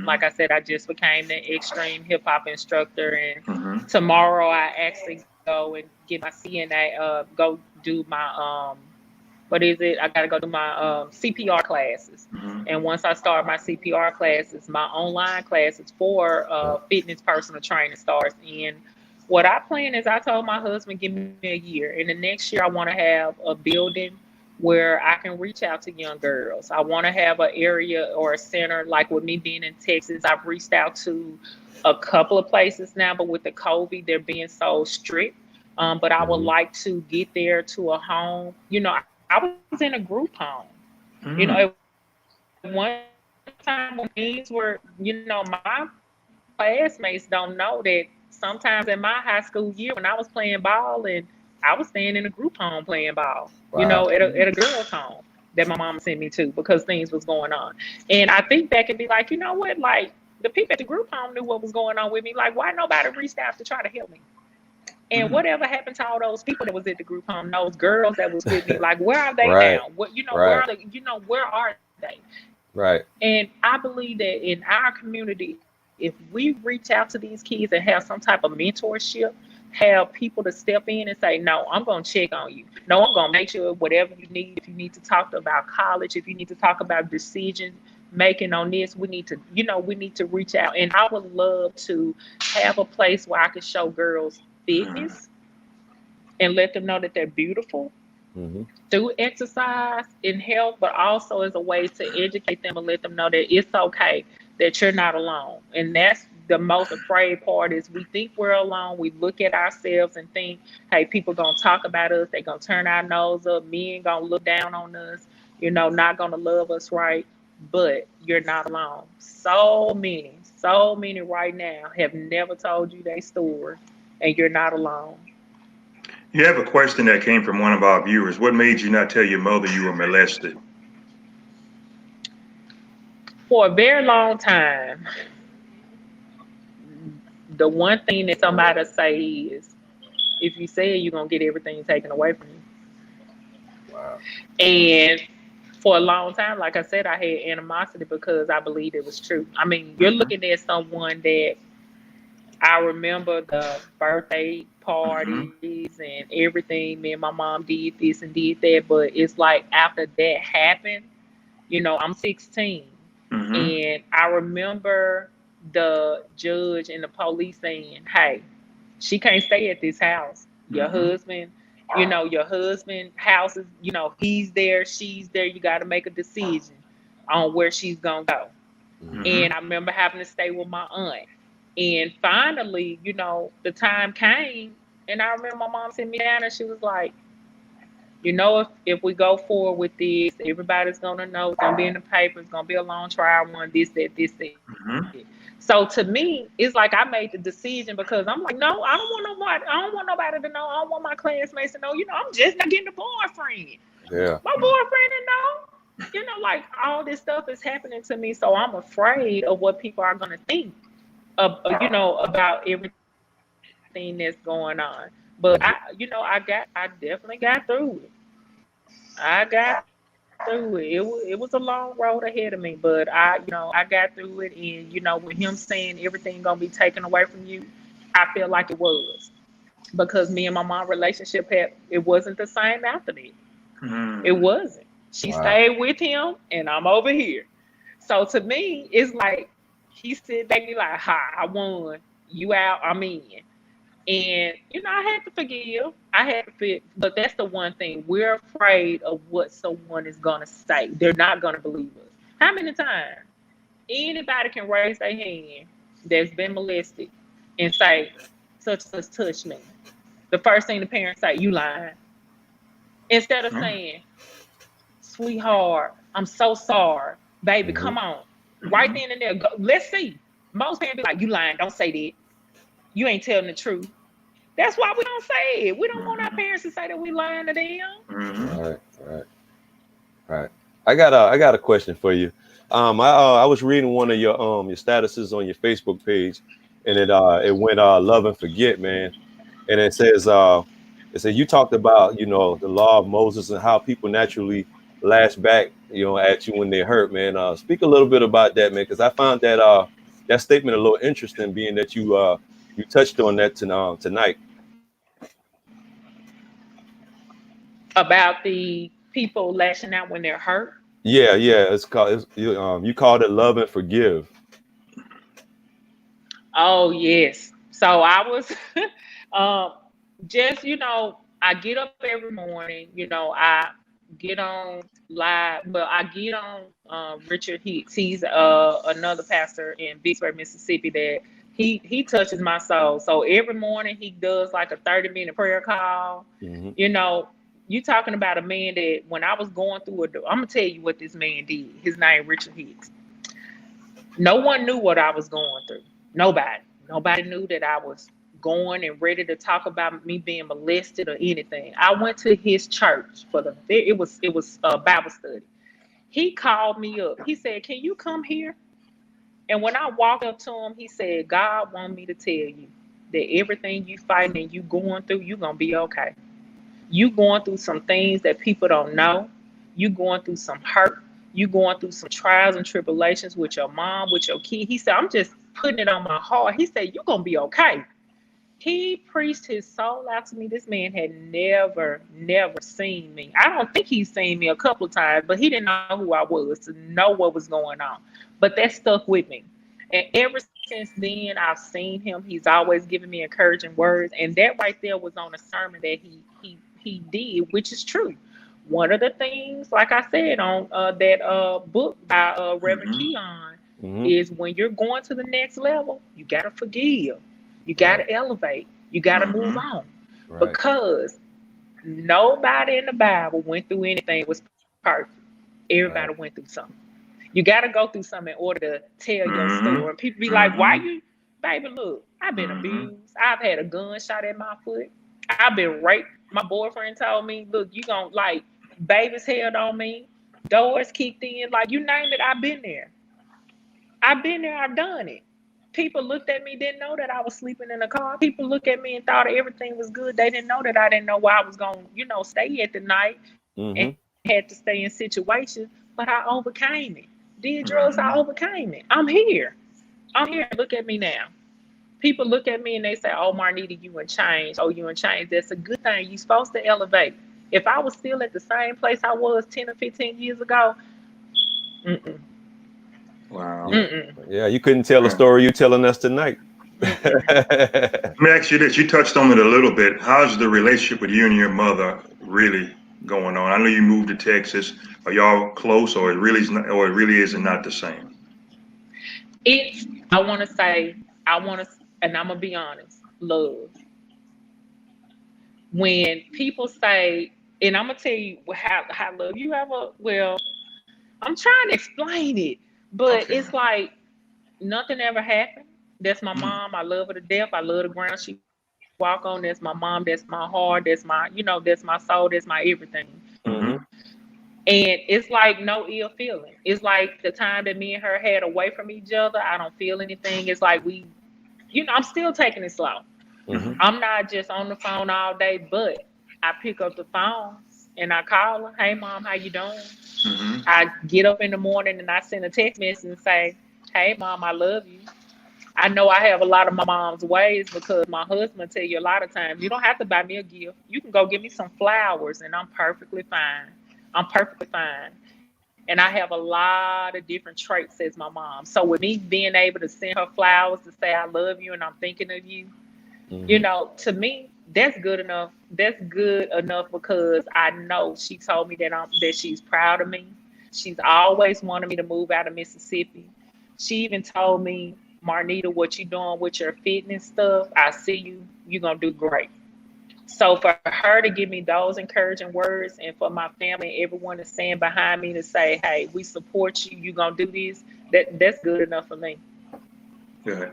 Like I said, I just became an extreme hip hop instructor, and tomorrow I actually go and get my CNA, go do my I got to go do my CPR classes. And once I start my CPR classes, my online classes for fitness personal training starts. And what I plan is I told my husband, give me a year. And the next year I want to have a building where I can reach out to young girls. I want to have an area or a center, like with me being in Texas, I've reached out to a couple of places now, but with the COVID, they're being so strict. But I would like to get there to a home. I was in a group home. At one time when things were, my classmates don't know that sometimes in my high school year when I was playing ball and I was staying in a group home playing ball, at a girl's home that my mom sent me to because things was going on. And I think back and be like, you know what, like the people at the group home knew what was going on with me. Like, why nobody reached out to try to help me? And whatever happened to all those people that was at the group home, those girls that was with me, like, where are they now? What, where are they? Where are they? Right. And I believe that in our community, if we reach out to these kids and have some type of mentorship, have people to step in and say, no, I'm going to check on you. No, I'm going to make sure whatever you need, if you need to talk about college, if you need to talk about decisions making on this, we need to, we need to reach out. And I would love to have a place where I can show girls fitness and let them know that they're beautiful through exercise and health, but also as a way to educate them and let them know that it's okay, that you're not alone. And that's the most afraid part, is we think we're alone. We look at ourselves and think, hey, people gonna talk about us, they gonna turn our nose up, men gonna look down on us, not gonna love us right. But you're not alone. So many right now have never told you their story, and you're not alone. You have a question that came from one of our viewers. What made you not tell your mother you were molested? For a very long time, the one thing that somebody say is, if you say it, you're going to get everything taken away from you. Wow. And for a long time, like I said, I had animosity because I believed it was true. I mean, you're looking at someone that I remember the birthday parties and everything. Me and my mom did this and did that. But it's like after that happened, I'm 16. And I remember the judge and the police saying, hey, she can't stay at this house. Your husband, your husband house is, he's there, she's there. You got to make a decision on where she's going to go. And I remember having to stay with my aunt. And finally, the time came, and I remember my mom sent me down and she was like, if we go forward with this, everybody's going to know. It's going to be in the paper. It's going to be a long trial one, this, that. So to me, it's like I made the decision because I'm like, no, I don't want nobody. I don't want nobody to know. I don't want my classmates to know. I'm just not getting a boyfriend. Yeah. My boyfriend to know. Like all this stuff is happening to me. So I'm afraid of what people are going to think about everything that's going on. But I definitely got through it. I got through it. It was a long road ahead of me, but I got through it. And with him saying everything gonna be taken away from you, I feel like it was, because me and my mom relationship it wasn't the same after that. It wasn't. She stayed with him, and I'm over here. So to me, it's like he said back, me like, "Ha, I won. You out. I'm in." And I had to forgive. I had to forgive. But that's the one thing. We're afraid of what someone is gonna say. They're not gonna believe us. How many times anybody can raise their hand that's been molested and say, such and such touched me? The first thing the parents say, you lying. Instead of saying, sweetheart, I'm so sorry. Baby, come on. Right then and there. Go. Let's see. Most parents be like, you lying. Don't say that. You ain't telling the truth. That's why we don't say it. We don't want our parents to say that we lying to them. Right. I got a question for you. I was reading one of your statuses on your Facebook page, and it went love and forget, man. And it says you talked about the law of Moses and how people naturally lash back at you when they're hurt, man. Speak a little bit about that, man, because I found that statement a little interesting, being that you touched on that tonight. About the people lashing out when they're hurt. Yeah. You called it love and forgive. Oh yes. So I was just I get up every morning. I get on live. Well, I get on Richard Hicks. He's another pastor in Vicksburg, Mississippi. That he touches my soul. So every morning he does like a 30-minute prayer call. You talking about a man that when I was going through I'm gonna tell you what this man did. His name Richard Hicks. No one knew what I was going through. Nobody knew that I was going and ready to talk about me being molested or anything. I went to his church for it was a Bible study. He called me up. He said, "Can you come here?" And when I walked up to him, he said, "God wanted me to tell you that everything you fighting and you going through, you're gonna be okay. You going through some things that people don't know. You going through some hurt. You going through some trials and tribulations with your mom, with your kid. He said, I'm just putting it on my heart. He said, you're going to be okay. He preached his soul out to me. This man had never seen me. I don't think he's seen me a couple of times, but he didn't know who I was to know what was going on. But that stuck with me. And ever since then, I've seen him. He's always giving me encouraging words. And that right there was on a sermon that he did, which is true. One of the things, like I said, on that book by Reverend Keon, is when you're going to the next level, you got to forgive. You got to elevate. You got to move on. Right. Because nobody in the Bible went through anything was perfect. Everybody went through something. You got to go through something in order to tell your story. And people be like, why you, baby, look, I've been abused. I've had a gun shot at my foot. I've been raped. My boyfriend told me, look, you gonna like babies held on me. Doors kicked in. Like you name it, I've been there. I've been there. I've done it. People looked at me, didn't know that I was sleeping in a car. People looked at me and thought everything was good. They didn't know that I didn't know where I was going to, stay at the night and had to stay in situations. But I overcame it. Did drugs, I overcame it. I'm here. Look at me now. People look at me and they say, oh, Marnita, you in change. Oh, you in change. That's a good thing. You're supposed to elevate. If I was still at the same place I was 10 or 15 years ago, Wow. Yeah, you couldn't tell the story you're telling us tonight. Let me ask you this. You touched on it a little bit. How's the relationship with you and your mother really going on? I know you moved to Texas. Are y'all close, or it really is not the same? And I'm gonna be honest, love. When people say, and I'm gonna tell you how love you have I'm trying to explain it, but it's like nothing ever happened. That's my mom. I love her to death. I love the ground she walk on. That's my mom. That's my heart. That's my, that's my soul. That's my everything. And it's like no ill feeling. It's like the time that me and her had away from each other. I don't feel anything. It's like we, I'm still taking it slow. I'm not just on the phone all day, but I pick up the phone and I call her. Hey, Mom, how you doing? I get up in the morning and I send a text message and say, hey, Mom, I love you. I know I have a lot of my mom's ways because my husband tell you a lot of times, you don't have to buy me a gift. You can go get me some flowers and I'm perfectly fine. And I have a lot of different traits as my mom. So with me being able to send her flowers to say I love you and I'm thinking of you, to me, that's good enough. That's good enough because I know she told me that she's proud of me. She's always wanted me to move out of Mississippi. She even told me, Marnita, what you doing with your fitness stuff, I see you. You're going to do great. So for her to give me those encouraging words and for my family and everyone to stand behind me to say, hey, we support you. You're going to do this. That's good enough for me. Good.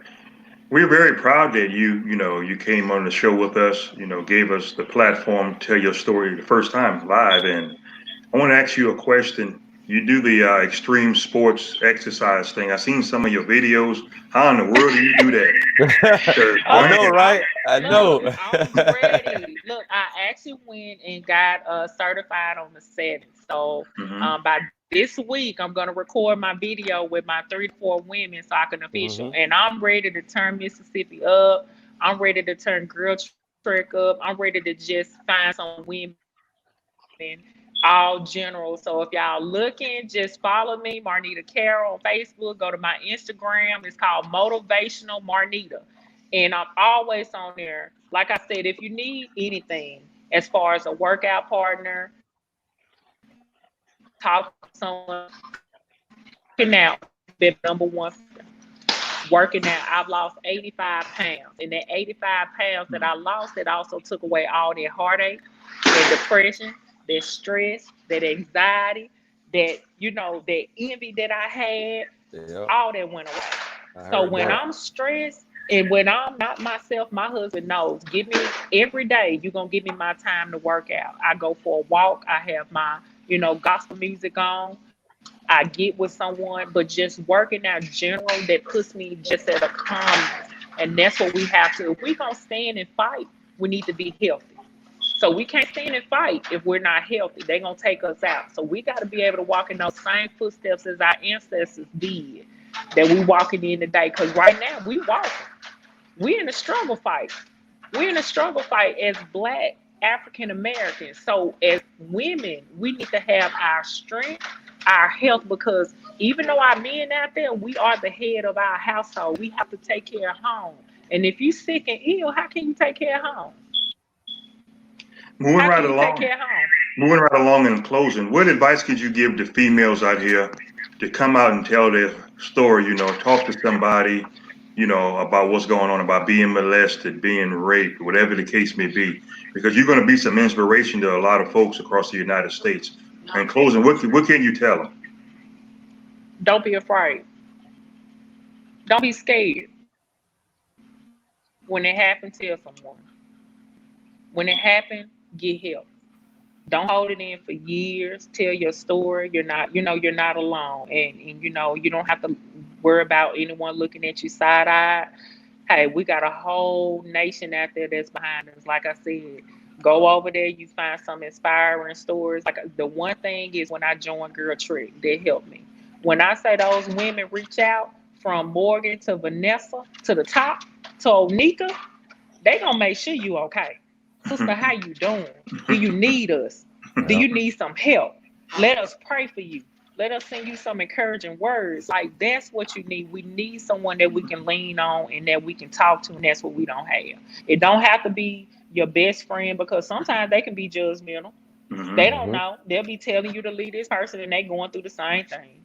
We're very proud that you came on the show with us, gave us the platform to tell your story the first time live. And I want to ask you a question. You do the extreme sports exercise thing. I've seen some of your videos. How in the world do you do that? I know, right? I know. I'm ready. Look, I actually went and got certified on the 7th. So by this week, I'm going to record my video with my 3 to 4 women so I can official. And I'm ready to turn Mississippi up. I'm ready to turn Girl Trek up. I'm ready to just find some women. All general. So if y'all looking, just follow me, Marnita Carroll on Facebook. Go to my Instagram. It's called Motivational Marnita. And I'm always on there. Like I said, if you need anything as far as a workout partner, talk to someone, working out, been number one. Working out, I've lost 85 pounds. And that 85 pounds that I lost, it also took away all that heartache and depression, that stress, that anxiety, that, that envy that I had, all that went away. So when I'm stressed and when I'm not myself, my husband knows, give me every day, you're going to give me my time to work out. I go for a walk. I have my, gospel music on. I get with someone, but just working out general, that puts me just at a calmness. And that's what we have to, if we're going to stand and fight, we need to be healthy. So we can't stand and fight if we're not healthy. They're going to take us out. So we got to be able to walk in those same footsteps as our ancestors did that we walking in today. Because right now we walking. We in a struggle fight. We're in a struggle fight as Black African Americans. So as women, we need to have our strength, our health, because even though our men out there, we are the head of our household. We have to take care of home. And if you're sick and ill, how can you take care of home? Moving How right can you along. take care of home? Moving right along in closing, what advice could you give to females out here to come out and tell their story, talk to somebody, about what's going on, about being molested, being raped, whatever the case may be, because you're going to be some inspiration to a lot of folks across the United States. In closing, what can you tell them? Don't be afraid. Don't be scared. When it happens, tell someone. When it happens, get help. Don't hold it in for years. Tell your story. You're not alone. And you don't have to worry about anyone looking at you side-eyed. Hey, we got a whole nation out there that's behind us. Like I said, go over there, you find some inspiring stories. Like the one thing is when I joined Girl Trek, that helped me. When I say those women reach out from Morgan to Vanessa to the top to Onika, they gonna make sure you okay. Sister, how you doing? Do you need us? Do you need some help? Let us pray for you. Let us send you some encouraging words. Like that's what you need. We need someone that we can lean on and that we can talk to, and that's what we don't have. It don't have to be your best friend, because sometimes they can be judgmental. They don't know. They'll be telling you to leave this person and they going through the same thing.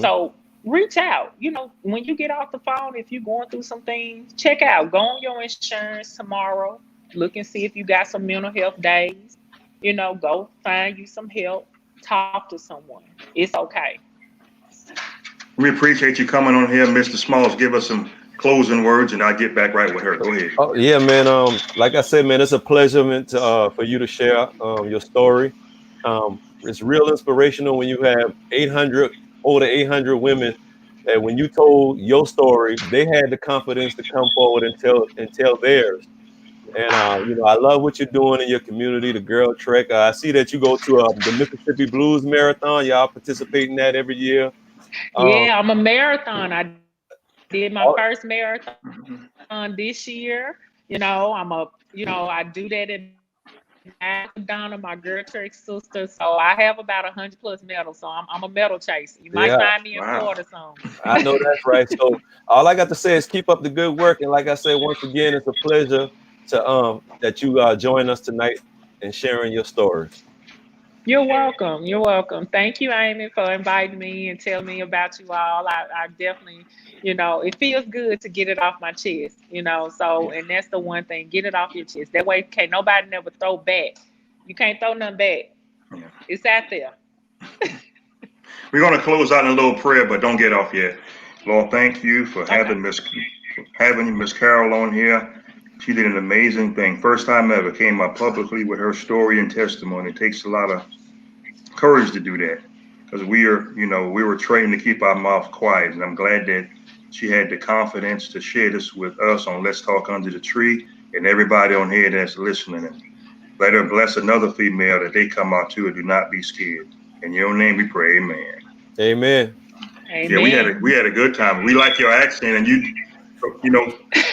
So reach out. When you get off the phone, if you're going through some things, check out. Go on your insurance tomorrow. Look and see if you got some mental health days. Go find you some help. Talk to someone. It's okay. We appreciate you coming on here, Mr. Smalls. Give us some closing words, and I'll get back right with her. Go ahead. Oh yeah, man. Like I said, man, it's a pleasure, man, for you to share your story. It's real inspirational when you have over 800 women that when you told your story, they had the confidence to come forward and tell theirs. And I love what you're doing in your community, the Girl Trek. I see that you go to the Mississippi Blues Marathon. Y'all participate in that every year. Yeah, I'm a marathon. I did my first marathon this year. I do that in Donna, my Girl Trek sister. So I have about 100+ medals. So I'm a medal chaser. You might find me in Florida soon. I know that's right. So all I got to say is keep up the good work. And like I said, once again, it's a pleasure to that you join us tonight and sharing your stories. You're welcome. You're welcome. Thank you, Amy, for inviting me and telling me about you all. I definitely, it feels good to get it off my chest, so, and that's the one thing, get it off your chest. That way, can't nobody never throw back. You can't throw nothing back. Yeah. It's out there. We're going to close out in a little prayer, but don't get off yet. Lord, thank you for having Miss Carroll on here. She did an amazing thing. First time ever came up publicly with her story and testimony. It takes a lot of courage to do that, because we were trained to keep our mouth quiet. And I'm glad that she had the confidence to share this with us on Let's Talk Under the Tree, and everybody on here that's listening. And let her bless another female that they come out to, and do not be scared. In your name we pray, amen. Amen. Yeah, we had a good time. We like your accent, and you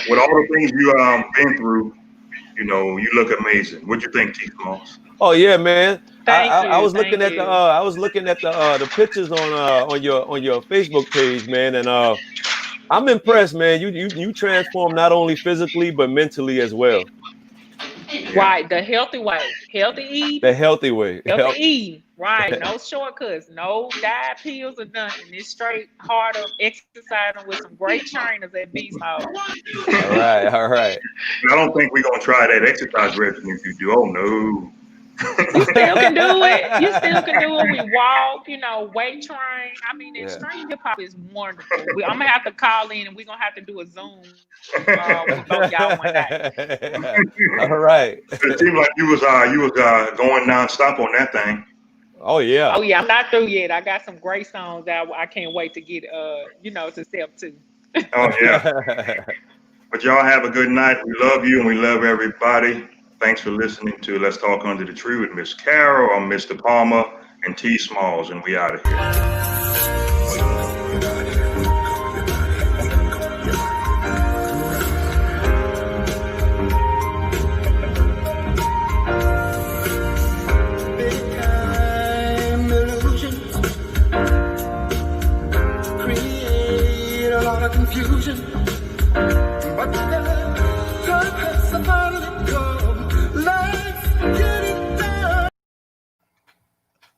with all the things you been through, you look amazing. What you think, T. Smalls? Oh yeah, man. I was looking at the pictures on your Facebook page, man, and I'm impressed, man. You transform not only physically but mentally as well. Right, the healthy way, healthy eating. The healthy way. Healthy eating, right? No shortcuts, no diet pills or nothing. It's straight hard of exercising with some great trainers at Beast Mode. All right. I don't think we're gonna try that exercise regimen if you do. Oh no. You still can do it. We walk, weight train. I mean, extreme hip hop is wonderful. I'm gonna have to call in, and we're gonna have to do a Zoom with both y'all one day. All right. It seemed like you was going nonstop on that thing. Oh yeah. I'm not through yet. I got some great songs that I can't wait to get to step to. Oh yeah. But y'all have a good night. We love you and we love everybody. Thanks for listening to Let's Talk Under the Tree with Miss Carroll. I'm Mr. Palmer and T Smalls, and we out of here.